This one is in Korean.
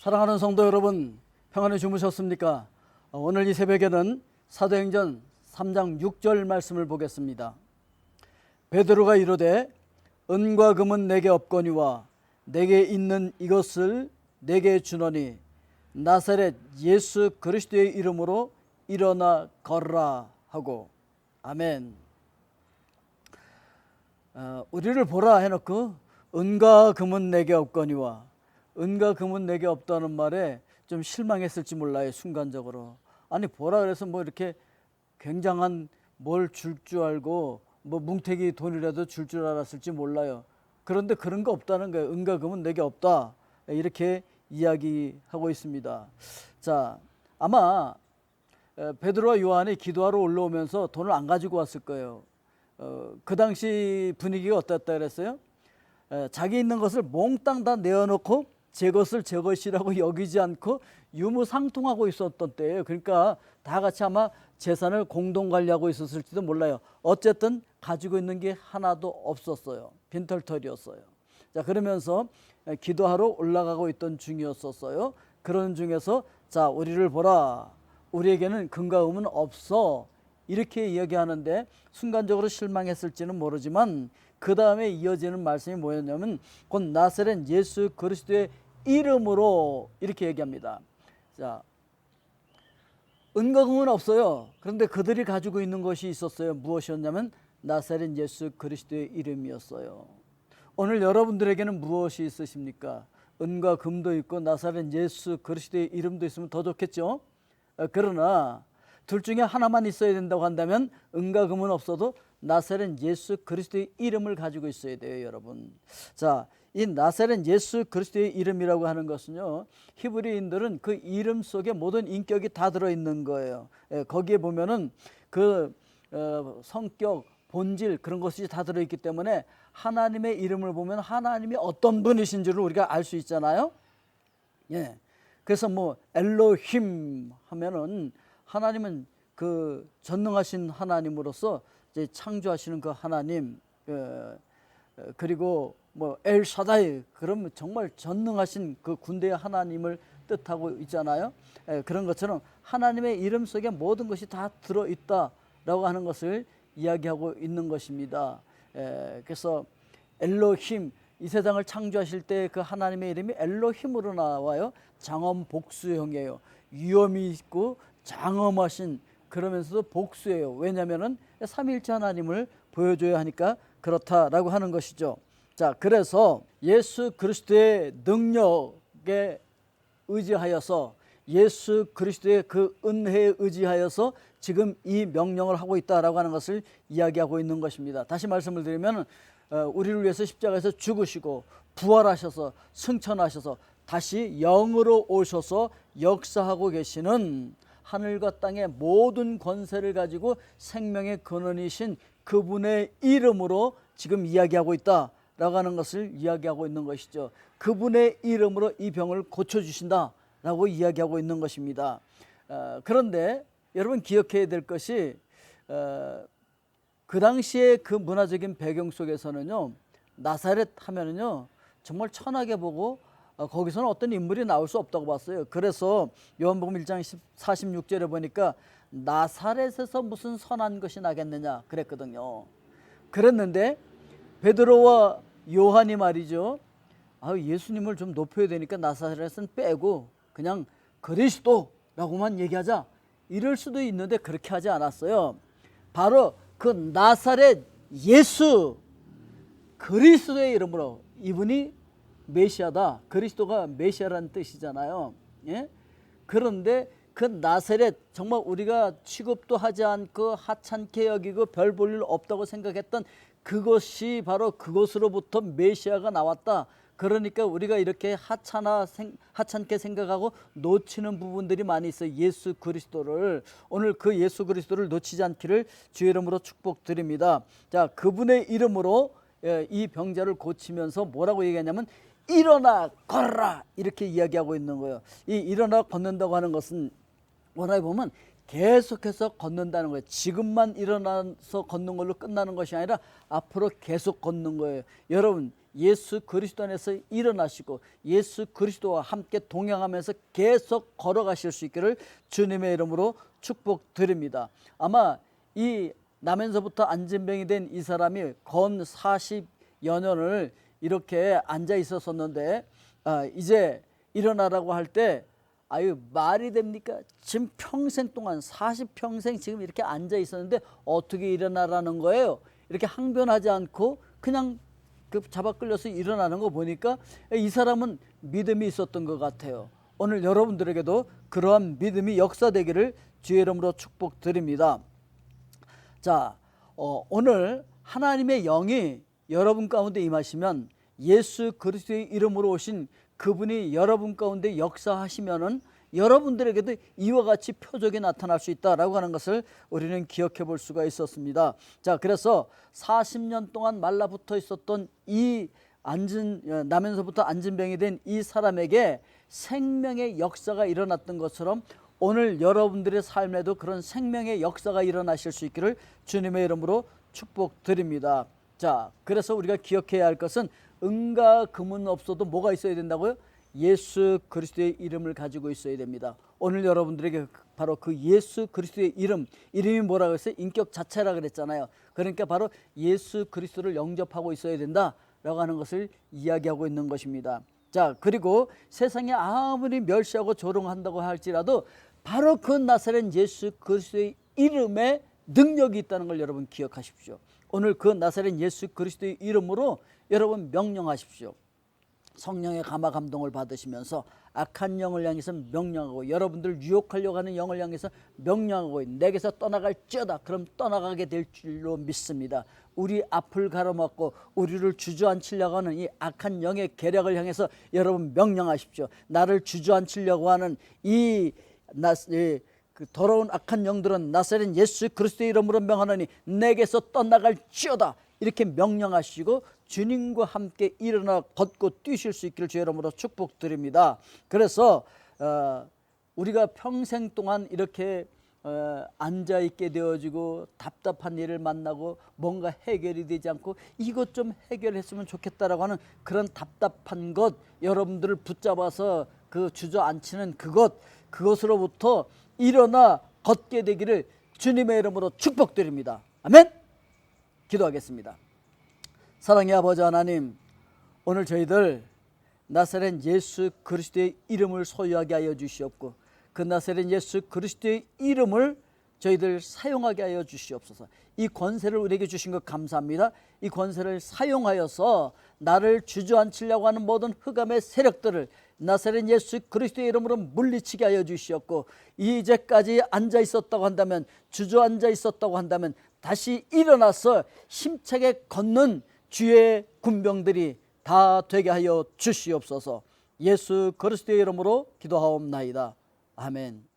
사랑하는 성도 여러분, 평안히 주무셨습니까? 오늘 이 새벽에는 사도행전 3장 6절 말씀을 보겠습니다. 베드로가 이르되 은과 금은 내게 없거니와 내게 있는 이것을 내게 주노니 나사렛 예수 그리스도의 이름으로 일어나 걸으라 하고. 아멘. 우리를 보라 해놓고 은과 금은 내게 없거니와, 은과 금은 내게 없다는 말에 좀 실망했을지 몰라요. 순간적으로. 아니 보라 그래서 뭐 이렇게 굉장한 뭘 줄 줄 알고 뭐 뭉태기 돈이라도 줄 줄 알았을지 몰라요. 그런데 그런 거 없다는 거예요. 은과 금은 내게 없다, 이렇게 이야기하고 있습니다. 자, 아마 베드로와 요한이 기도하러 올라오면서 돈을 안 가지고 왔을 거예요. 그 당시 분위기가 어땠다 그랬어요? 자기 있는 것을 몽땅 다 내어놓고 제 것을 제 것이라고 여기지 않고 유무상통하고 있었던 때예요. 그러니까 다 같이 아마 재산을 공동 관리하고 있었을지도 몰라요. 어쨌든 가지고 있는 게 하나도 없었어요. 빈털털이었어요. 자, 그러면서 기도하러 올라가고 있던 중이었었어요. 그런 중에서 자, 우리를 보라, 우리에게는 금과 금은 없어, 이렇게 이야기하는데 순간적으로 실망했을지는 모르지만 그 다음에 이어지는 말씀이 뭐였냐면 곧 나사렛 예수 그리스도의 이름으로, 이렇게 얘기합니다. 자, 은과 금은 없어요. 그런데 그들이 가지고 있는 것이 있었어요. 무엇이었냐면 나사렛 예수 그리스도의 이름이었어요. 오늘 여러분들에게는 무엇이 있으십니까? 은과 금도 있고 나사렛 예수 그리스도의 이름도 있으면 더 좋겠죠. 그러나 둘 중에 하나만 있어야 된다고 한다면 은과 금은 없어도 나사렛 예수 그리스도의 이름을 가지고 있어야 돼요, 여러분. 자, 이 나사렛 예수 그리스도의 이름이라고 하는 것은요, 히브리인들은 그 이름 속에 모든 인격이 다 들어있는 거예요. 거기에 보면은 그 성격, 본질, 그런 것이 다 들어있기 때문에 하나님의 이름을 보면 하나님이 어떤 분이신 줄을 우리가 알 수 있잖아요. 예. 그래서 뭐 엘로힘 하면은 하나님은 그 전능하신 하나님으로서 이제 창조하시는 그 하나님, 그리고 뭐 엘샤다이, 그러면 정말 전능하신 그 군대의 하나님을 뜻하고 있잖아요. 그런 것처럼 하나님의 이름 속에 모든 것이 다 들어있다라고 하는 것을 이야기하고 있는 것입니다. 그래서 엘로힘, 이 세상을 창조하실 때 그 하나님의 이름이 엘로힘으로 나와요. 장엄 복수형이에요. 위엄이 있고 장엄하신, 그러면서도 복수예요. 왜냐하면은 삼위일체 하나님을 보여줘야 하니까 그렇다라고 하는 것이죠. 자, 그래서 예수 그리스도의 능력에 의지하여서, 예수 그리스도의 그 은혜에 의지하여서 지금 이 명령을 하고 있다라고 하는 것을 이야기하고 있는 것입니다. 다시 말씀을 드리면 우리를 위해서 십자가에서 죽으시고 부활하셔서 승천하셔서 다시 영으로 오셔서 역사하고 계시는, 하늘과 땅의 모든 권세를 가지고 생명의 근원이신 그분의 이름으로 지금 이야기하고 있다라고 하는 것을 이야기하고 있는 것이죠. 그분의 이름으로 이 병을 고쳐주신다라고 이야기하고 있는 것입니다. 그런데 여러분 기억해야 될 것이, 그 당시에 그 문화적인 배경 속에서는요, 나사렛 하면은요 정말 천하게 보고 거기서는 어떤 인물이 나올 수 없다고 봤어요. 그래서 요한복음 1장 46절에 보니까 나사렛에서 무슨 선한 것이 나겠느냐 그랬거든요. 그랬는데 베드로와 요한이 말이죠, 예수님을 좀 높여야 되니까 나사렛은 빼고 그냥 그리스도라고만 얘기하자, 이럴 수도 있는데 그렇게 하지 않았어요. 바로 그 나사렛 예수 그리스도의 이름으로, 이분이 메시아다, 그리스도가 메시아라는 뜻이잖아요. 예? 그런데 그 나사렛, 정말 우리가 취급도 하지 않고 하찮게 여기고 별 볼 일 없다고 생각했던 그것이 바로 그곳으로부터 메시아가 나왔다. 그러니까 우리가 이렇게 하찮게 생각하고 놓치는 부분들이 많이 있어요. 예수 그리스도를, 오늘 그 예수 그리스도를 놓치지 않기를 주의 이름으로 축복드립니다. 자, 그분의 이름으로 이 병자를 고치면서 뭐라고 얘기하냐면 일어나 걸어라, 이렇게 이야기하고 있는 거예요. 이 일어나 걷는다고 하는 것은 뭐라 보면 계속해서 걷는다는 거예요. 지금만 일어나서 걷는 걸로 끝나는 것이 아니라 앞으로 계속 걷는 거예요. 여러분, 예수 그리스도 안에서 일어나시고 예수 그리스도와 함께 동행하면서 계속 걸어가실 수 있기를 주님의 이름으로 축복드립니다. 아마 이 나면서부터 안진병이 된 이 사람이 건 40여 년을 이렇게 앉아 있었었는데 이제 일어나라고 할 때 아유 말이 됩니까? 지금 평생 동안 40평생 지금 이렇게 앉아 있었는데 어떻게 일어나라는 거예요? 이렇게 항변하지 않고 그냥 잡아 끌려서 일어나는 거 보니까 이 사람은 믿음이 있었던 것 같아요. 오늘 여러분들에게도 그러한 믿음이 역사되기를 주의 이름으로 축복드립니다. 자, 오늘 하나님의 영이 여러분 가운데 임하시면 예수 그리스도의 이름으로 오신 그분이 여러분 가운데 역사하시면은 여러분들에게도 이와 같이 표적이 나타날 수 있다라고 하는 것을 우리는 기억해 볼 수가 있었습니다. 자, 그래서 40년 동안 말라붙어 있었던 이 나면서부터 안진병이 된 이 사람에게 생명의 역사가 일어났던 것처럼 오늘 여러분들의 삶에도 그런 생명의 역사가 일어나실 수 있기를 주님의 이름으로 축복드립니다. 자, 그래서 우리가 기억해야 할 것은 은과 금은 없어도 뭐가 있어야 된다고요? 예수 그리스도의 이름을 가지고 있어야 됩니다. 오늘 여러분들에게 바로 그 예수 그리스도의 이름이 뭐라고 했어요? 인격 자체라 그랬잖아요. 그러니까 바로 예수 그리스도를 영접하고 있어야 된다라고 하는 것을 이야기하고 있는 것입니다. 자, 그리고 세상에 아무리 멸시하고 조롱한다고 할지라도 바로 그 나사렛 예수 그리스도의 이름에 능력이 있다는 걸 여러분 기억하십시오. 오늘 그 나사렛 예수 그리스도의 이름으로 여러분 명령하십시오. 성령의 감화 감동을 받으시면서 악한 영을 향해서 명령하고 여러분들 유혹하려고 하는 영을 향해서 명령하고 내게서 떠나갈지어다. 그럼 떠나가게 될 줄로 믿습니다. 우리 앞을 가로막고 우리를 주저앉히려고 하는 이 악한 영의 계략을 향해서 여러분 명령하십시오. 나를 주저앉히려고 하는 그 더러운 악한 영들은 나사렛 예수 그리스도의 이름으로 명하노니 내게서 떠나갈지어다. 이렇게 명령하시고 주님과 함께 일어나 걷고 뛰실 수 있기를 주의 이름으로 축복드립니다. 그래서 우리가 평생 동안 이렇게 앉아있게 되어지고 답답한 일을 만나고 뭔가 해결이 되지 않고 이것 좀 해결했으면 좋겠다라고 하는 그런 답답한 것, 여러분들을 붙잡아서 그 주저앉히는 그것으로부터 일어나 걷게 되기를 주님의 이름으로 축복드립니다. 아멘. 기도하겠습니다. 사랑의 아버지 하나님, 오늘 저희들 나사렛 예수 그리스도의 이름을 소유하게 하여 주시옵고 그 나사렛 예수 그리스도의 이름을 저희들 사용하게 하여 주시옵소서. 이 권세를 우리에게 주신 것 감사합니다. 이 권세를 사용하여서 나를 주저앉히려고 하는 모든 흑암의 세력들을 나사렛 예수 그리스도의 이름으로 물리치게 하여 주시옵고 이제까지 앉아 있었다고 한다면, 주저앉아 있었다고 한다면 다시 일어나서 힘차게 걷는 주의 군병들이 다 되게 하여 주시옵소서. 예수 그리스도의 이름으로 기도하옵나이다. 아멘.